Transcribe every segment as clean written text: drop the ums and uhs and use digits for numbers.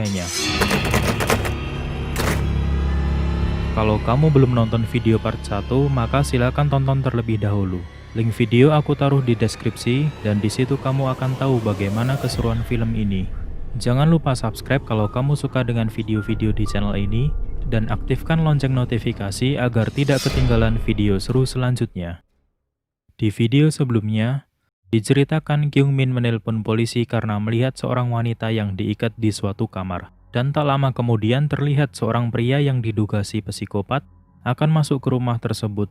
apartemennya. Kalau kamu belum nonton video part 1, maka silakan tonton terlebih dahulu. Link video aku taruh di deskripsi, dan di situ kamu akan tahu bagaimana keseruan film ini. Jangan lupa subscribe kalau kamu suka dengan video-video di channel ini, dan aktifkan lonceng notifikasi agar tidak ketinggalan video seru selanjutnya. Di video sebelumnya, diceritakan Kyung Min menelpon polisi karena melihat seorang wanita yang diikat di suatu kamar. Dan tak lama kemudian terlihat seorang pria yang diduga si psikopat akan masuk ke rumah tersebut.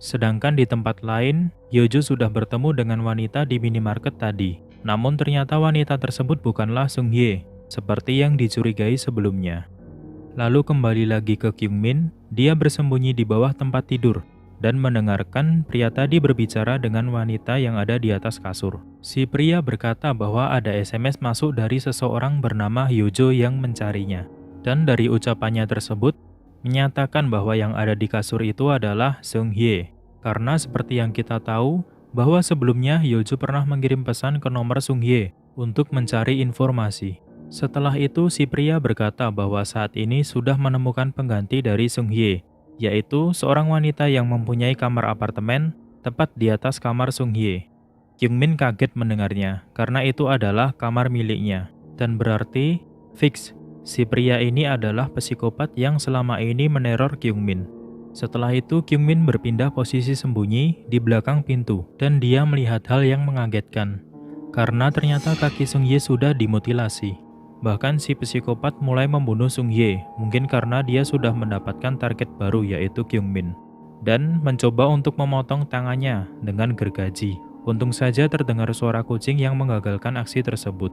Sedangkan di tempat lain, Hyojo sudah bertemu dengan wanita di minimarket tadi. Namun ternyata wanita tersebut bukanlah Sung Hye, seperti yang dicurigai sebelumnya. Lalu kembali lagi ke Kyung Min, dia bersembunyi di bawah tempat tidur dan mendengarkan pria tadi berbicara dengan wanita yang ada di atas kasur. Si pria berkata bahwa ada SMS masuk dari seseorang bernama Hyojo yang mencarinya. Dan dari ucapannya tersebut, menyatakan bahwa yang ada di kasur itu adalah Sung Hye. Karena seperti yang kita tahu, bahwa sebelumnya Hyojo pernah mengirim pesan ke nomor Sung Hye untuk mencari informasi. Setelah itu, si pria berkata bahwa saat ini sudah menemukan pengganti dari Sung Hye, yaitu seorang wanita yang mempunyai kamar apartemen tepat di atas kamar Sung Hye. Kyung Min kaget mendengarnya, karena itu adalah kamar miliknya. Dan berarti, fix, si pria ini adalah psikopat yang selama ini meneror Kyung Min. Setelah itu, Kyung Min berpindah posisi sembunyi di belakang pintu, dan dia melihat hal yang mengagetkan. Karena ternyata kaki Sung Hye sudah dimutilasi. Bahkan si psikopat mulai membunuh Sung Hye, mungkin karena dia sudah mendapatkan target baru yaitu Kyung Min. Dan mencoba untuk memotong tangannya dengan gergaji. Untung saja terdengar suara kucing yang menggagalkan aksi tersebut.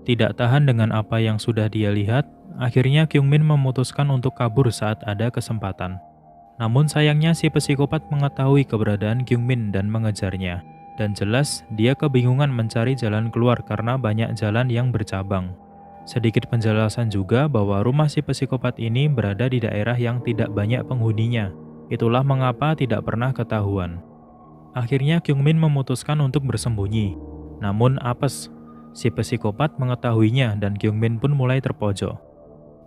Tidak tahan dengan apa yang sudah dia lihat, akhirnya Kyung Min memutuskan untuk kabur saat ada kesempatan. Namun sayangnya si psikopat mengetahui keberadaan Kyung Min dan mengejarnya. Dan jelas dia kebingungan mencari jalan keluar karena banyak jalan yang bercabang. Sedikit penjelasan juga bahwa rumah si psikopat ini berada di daerah yang tidak banyak penghuninya. Itulah mengapa tidak pernah ketahuan. Akhirnya Kyung Min memutuskan untuk bersembunyi. Namun apes, si psikopat mengetahuinya dan Kyung Min pun mulai terpojok.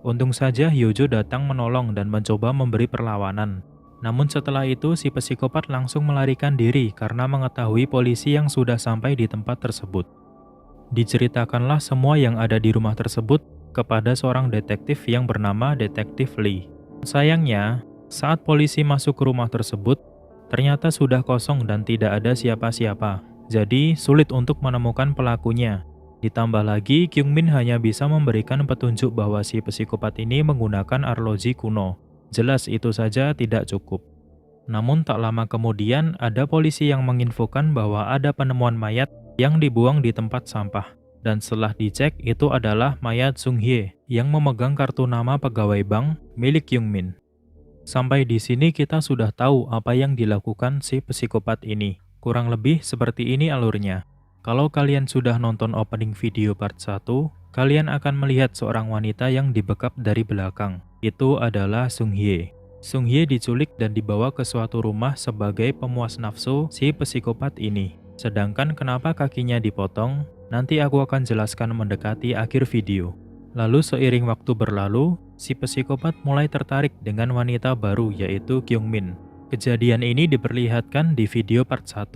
Untung saja Hyojo datang menolong dan mencoba memberi perlawanan. Namun setelah itu si psikopat langsung melarikan diri karena mengetahui polisi yang sudah sampai di tempat tersebut. Diceritakanlah semua yang ada di rumah tersebut kepada seorang detektif yang bernama Detektif Lee. Sayangnya, saat polisi masuk ke rumah tersebut, ternyata sudah kosong dan tidak ada siapa-siapa. Jadi sulit untuk menemukan pelakunya. Ditambah lagi, Kyung Min hanya bisa memberikan petunjuk bahwa si psikopat ini menggunakan arloji kuno. Jelas itu saja tidak cukup. Namun tak lama kemudian ada polisi yang menginfokan bahwa ada penemuan mayat yang dibuang di tempat sampah. Dan setelah dicek, itu adalah mayat Sung Hye yang memegang kartu nama pegawai bank milik Kyung Min. Sampai di sini kita sudah tahu apa yang dilakukan si psikopat ini. Kurang lebih seperti ini alurnya. Kalau kalian sudah nonton opening video part 1, kalian akan melihat seorang wanita yang dibekap dari belakang. Itu adalah Sung Hye. Sung Hye diculik dan dibawa ke suatu rumah sebagai pemuas nafsu si psikopat ini. Sedangkan kenapa kakinya dipotong, nanti aku akan jelaskan mendekati akhir video. Lalu seiring waktu berlalu, si psikopat mulai tertarik dengan wanita baru yaitu Kyung Min. Kejadian ini diperlihatkan di video part 1,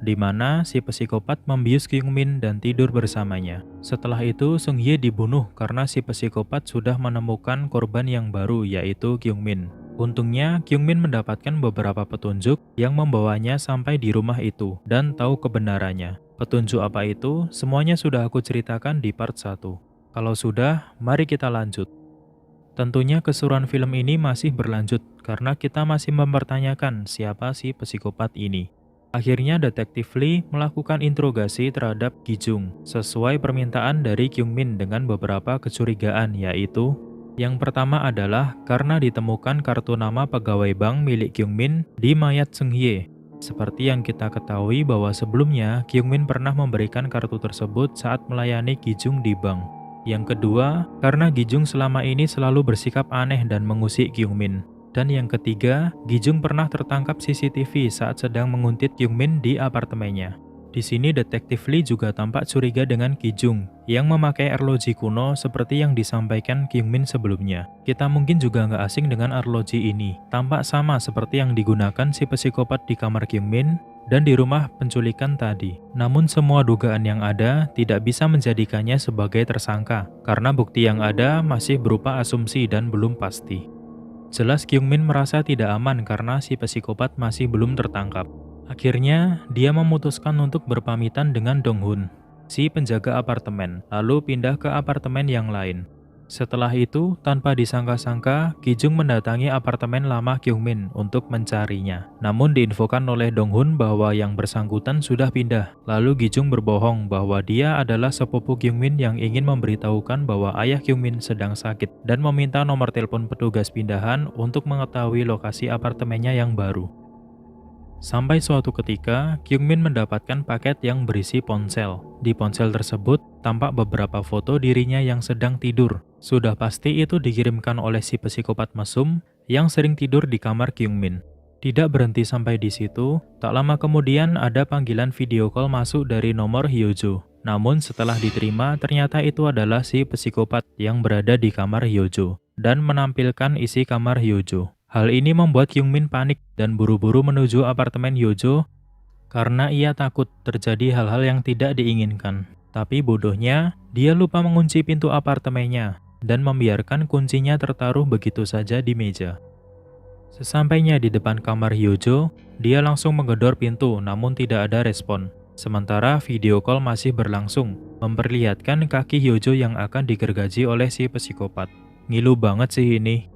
di mana si psikopat membius Kyung Min dan tidur bersamanya. Setelah itu Sung Hye dibunuh karena si psikopat sudah menemukan korban yang baru yaitu Kyung Min. Untungnya, Kyung Min mendapatkan beberapa petunjuk yang membawanya sampai di rumah itu dan tahu kebenarannya. Petunjuk apa itu? Semuanya sudah aku ceritakan di part 1. Kalau sudah, mari kita lanjut. Tentunya keseruan film ini masih berlanjut karena kita masih mempertanyakan siapa si psikopat ini. Akhirnya Detektif Lee melakukan interogasi terhadap Gi Jung sesuai permintaan dari Kyung Min dengan beberapa kecurigaan, yaitu yang pertama adalah karena ditemukan kartu nama pegawai bank milik Kyung Min di mayat Sung Hye. Seperti yang kita ketahui bahwa sebelumnya Kyung Min pernah memberikan kartu tersebut saat melayani Gi Jung di bank. Yang kedua, karena Gi Jung selama ini selalu bersikap aneh dan mengusik Kyung Min. Dan yang ketiga, Gi Jung pernah tertangkap CCTV saat sedang menguntit Kyung Min di apartemennya. Di sini Detektif Lee juga tampak curiga dengan Ki Jung yang memakai arloji kuno seperti yang disampaikan Kyung Min sebelumnya. Kita mungkin juga nggak asing dengan arloji ini. Tampak sama seperti yang digunakan si psikopat di kamar Kyung Min dan di rumah penculikan tadi. Namun semua dugaan yang ada tidak bisa menjadikannya sebagai tersangka karena bukti yang ada masih berupa asumsi dan belum pasti. Jelas Kyung Min merasa tidak aman karena si psikopat masih belum tertangkap. Akhirnya, dia memutuskan untuk berpamitan dengan Dong Hun, si penjaga apartemen, lalu pindah ke apartemen yang lain. Setelah itu, tanpa disangka-sangka, Ki Jung mendatangi apartemen lama Kyung Min untuk mencarinya. Namun diinfokan oleh Dong Hun bahwa yang bersangkutan sudah pindah. Lalu Ki Jung berbohong bahwa dia adalah sepupu Kyung Min yang ingin memberitahukan bahwa ayah Kyung Min sedang sakit dan meminta nomor telepon petugas pindahan untuk mengetahui lokasi apartemennya yang baru. Sampai suatu ketika, Kyung Min mendapatkan paket yang berisi ponsel. Di ponsel tersebut, tampak beberapa foto dirinya yang sedang tidur. Sudah pasti itu dikirimkan oleh si psikopat mesum yang sering tidur di kamar Kyung Min. Tidak berhenti sampai di situ, tak lama kemudian ada panggilan video call masuk dari nomor Hyojo. Namun setelah diterima, ternyata itu adalah si psikopat yang berada di kamar Hyojo dan menampilkan isi kamar Hyojo. Hal ini membuat Kyung Min panik dan buru-buru menuju apartemen Hyojo karena ia takut terjadi hal-hal yang tidak diinginkan. Tapi bodohnya, dia lupa mengunci pintu apartemennya dan membiarkan kuncinya tertaruh begitu saja di meja. Sesampainya di depan kamar Hyojo, dia langsung menggedor pintu namun tidak ada respon. Sementara video call masih berlangsung, memperlihatkan kaki Hyojo yang akan digergaji oleh si psikopat. Ngilu banget sih ini.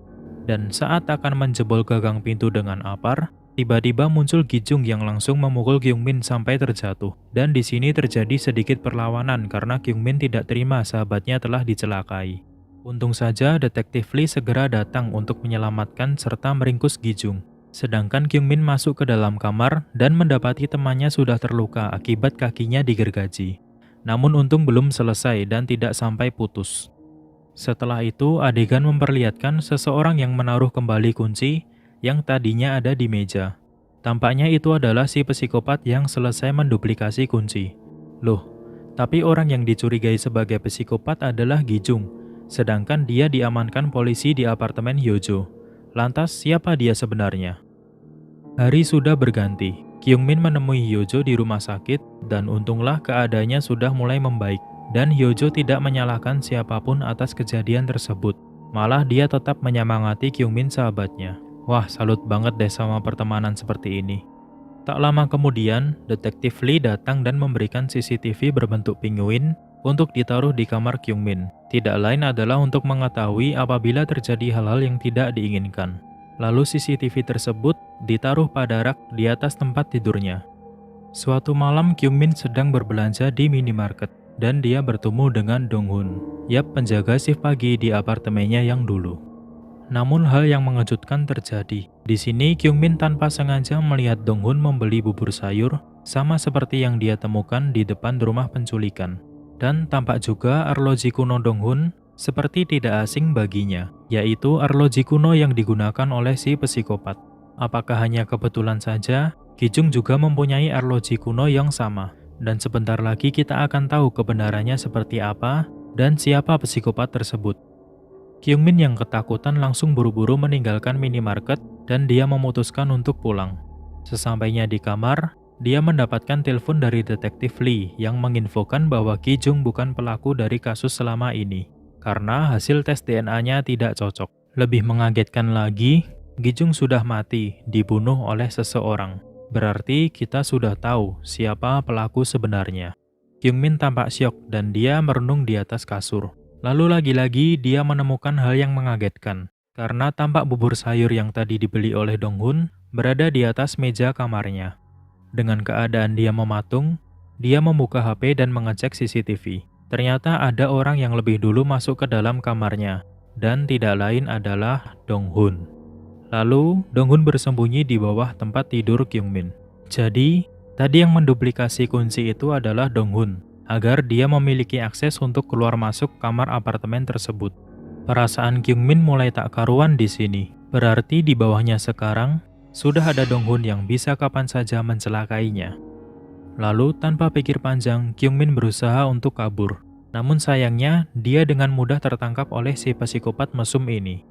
Dan saat akan menjebol gagang pintu dengan apar, tiba-tiba muncul Ki Jung yang langsung memukul Kyung Min sampai terjatuh. Dan di sini terjadi sedikit perlawanan karena Kyung Min tidak terima sahabatnya telah dicelakai. Untung saja Detektif Lee segera datang untuk menyelamatkan serta meringkus Ki Jung. Sedangkan Kyung Min masuk ke dalam kamar dan mendapati temannya sudah terluka akibat kakinya digergaji. Namun untung belum selesai dan tidak sampai putus. Setelah itu, adegan memperlihatkan seseorang yang menaruh kembali kunci yang tadinya ada di meja. Tampaknya itu adalah si psikopat yang selesai menduplikasi kunci. Loh, tapi orang yang dicurigai sebagai psikopat adalah Ki Jung, sedangkan dia diamankan polisi di apartemen Hyojo. Lantas, siapa dia sebenarnya? Hari sudah berganti. Kyung Min menemui Hyojo di rumah sakit dan untunglah keadaannya sudah mulai membaik. Dan Hyojo tidak menyalahkan siapapun atas kejadian tersebut. Malah dia tetap menyemangati Kyung Min sahabatnya. Wah, salut banget deh sama pertemanan seperti ini. Tak lama kemudian, Detektif Lee datang dan memberikan CCTV berbentuk penguin untuk ditaruh di kamar Kyung Min. Tidak lain adalah untuk mengetahui apabila terjadi hal-hal yang tidak diinginkan. Lalu CCTV tersebut ditaruh pada rak di atas tempat tidurnya. Suatu malam Kyung Min sedang berbelanja di minimarket. Dan dia bertemu dengan Dong Hun, penjaga shift pagi di apartemennya yang dulu. Namun hal yang mengejutkan terjadi. Di sini Kyung Min tanpa sengaja melihat Dong Hun membeli bubur sayur, sama seperti yang dia temukan di depan rumah penculikan. Dan tampak juga arloji kuno Dong Hun seperti tidak asing baginya, yaitu arloji kuno yang digunakan oleh si psikopat. Apakah hanya kebetulan saja, Ki Jung juga mempunyai arloji kuno yang sama. Dan sebentar lagi kita akan tahu kebenarannya seperti apa dan siapa psikopat tersebut. Kyung Min yang ketakutan langsung buru-buru meninggalkan minimarket dan dia memutuskan untuk pulang. Sesampainya di kamar, dia mendapatkan telepon dari Detektif Lee yang menginfokan bahwa Ki Jung bukan pelaku dari kasus selama ini karena hasil tes DNA-nya tidak cocok. Lebih mengagetkan lagi, Ki Jung sudah mati, dibunuh oleh seseorang. Berarti kita sudah tahu siapa pelaku sebenarnya. Kyung Min tampak syok dan dia merenung di atas kasur. Lalu lagi-lagi dia menemukan hal yang mengagetkan. Karena tampak bubur sayur yang tadi dibeli oleh Dong Hun berada di atas meja kamarnya. Dengan keadaan dia mematung, dia membuka HP dan mengecek CCTV. Ternyata ada orang yang lebih dulu masuk ke dalam kamarnya. Dan tidak lain adalah Dong Hun. Lalu, Dong Hun bersembunyi di bawah tempat tidur Kyung Min. Jadi, tadi yang menduplikasi kunci itu adalah Dong Hun, agar dia memiliki akses untuk keluar masuk kamar apartemen tersebut. Perasaan Kyung Min mulai tak karuan di sini. Berarti di bawahnya sekarang, sudah ada Dong Hun yang bisa kapan saja mencelakainya. Lalu tanpa pikir panjang, Kyungmin berusaha untuk kabur. Namun sayangnya, dia dengan mudah tertangkap oleh si psikopat mesum ini.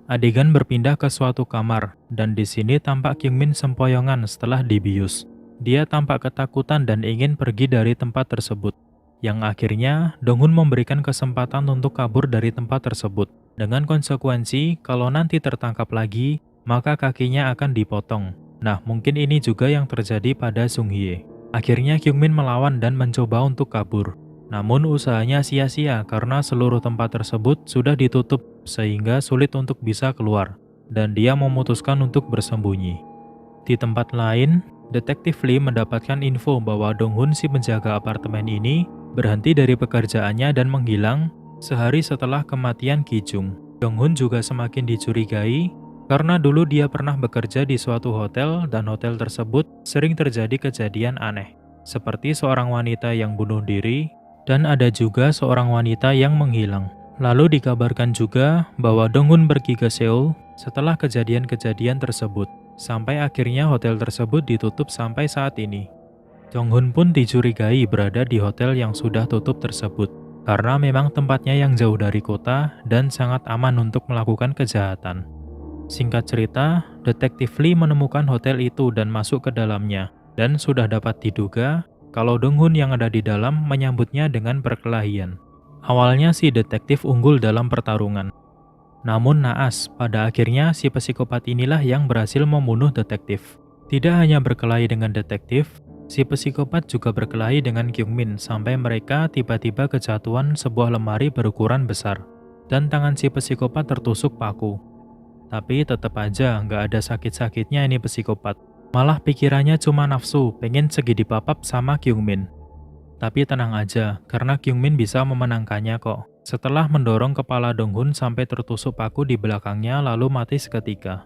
Adegan berpindah ke suatu kamar, dan di sini tampak Kyungmin sempoyongan setelah dibius. Dia tampak ketakutan dan ingin pergi dari tempat tersebut. Yang akhirnya, Dong-hun memberikan kesempatan untuk kabur dari tempat tersebut. Dengan konsekuensi, kalau nanti tertangkap lagi, maka kakinya akan dipotong. Nah, mungkin ini juga yang terjadi pada Sung-hye. Akhirnya Kyungmin melawan dan mencoba untuk kabur. Namun usahanya sia-sia karena seluruh tempat tersebut sudah ditutup sehingga sulit untuk bisa keluar. Dan dia memutuskan untuk bersembunyi. Di tempat lain, Detektif Lee mendapatkan info bahwa Dong-hun si penjaga apartemen ini berhenti dari pekerjaannya dan menghilang sehari setelah kematian Ki-jung. Dong-hun juga semakin dicurigai karena dulu dia pernah bekerja di suatu hotel dan hotel tersebut sering terjadi kejadian aneh. Seperti seorang wanita yang bunuh diri dan ada juga seorang wanita yang menghilang. Lalu dikabarkan juga bahwa Dong-hun pergi ke Seoul setelah kejadian-kejadian tersebut. Sampai akhirnya hotel tersebut ditutup sampai saat ini. Dong-hun pun dicurigai berada di hotel yang sudah tutup tersebut. Karena memang tempatnya yang jauh dari kota dan sangat aman untuk melakukan kejahatan. Singkat cerita, Detektif Lee menemukan hotel itu dan masuk ke dalamnya. Dan sudah dapat diduga kalau Dong-hun yang ada di dalam menyambutnya dengan perkelahian. Awalnya si detektif unggul dalam pertarungan. Namun naas, pada akhirnya si psikopat inilah yang berhasil membunuh detektif. Tidak hanya berkelahi dengan detektif, si psikopat juga berkelahi dengan Kyungmin sampai mereka tiba-tiba kejatuhan sebuah lemari berukuran besar. Dan tangan si psikopat tertusuk paku. Tapi tetap aja nggak ada sakit-sakitnya ini psikopat. Malah pikirannya cuma nafsu, pengen segidi papap sama Kyungmin. Tapi tenang aja, karena Kyungmin bisa memenangkannya kok. Setelah mendorong kepala Dong-hun sampai tertusuk paku di belakangnya lalu mati seketika.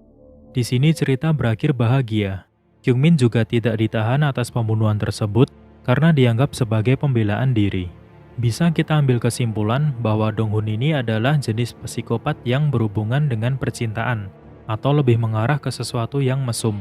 Di sini cerita berakhir bahagia. Kyungmin juga tidak ditahan atas pembunuhan tersebut karena dianggap sebagai pembelaan diri. Bisa kita ambil kesimpulan bahwa Dong-hun ini adalah jenis psikopat yang berhubungan dengan percintaan, atau lebih mengarah ke sesuatu yang mesum.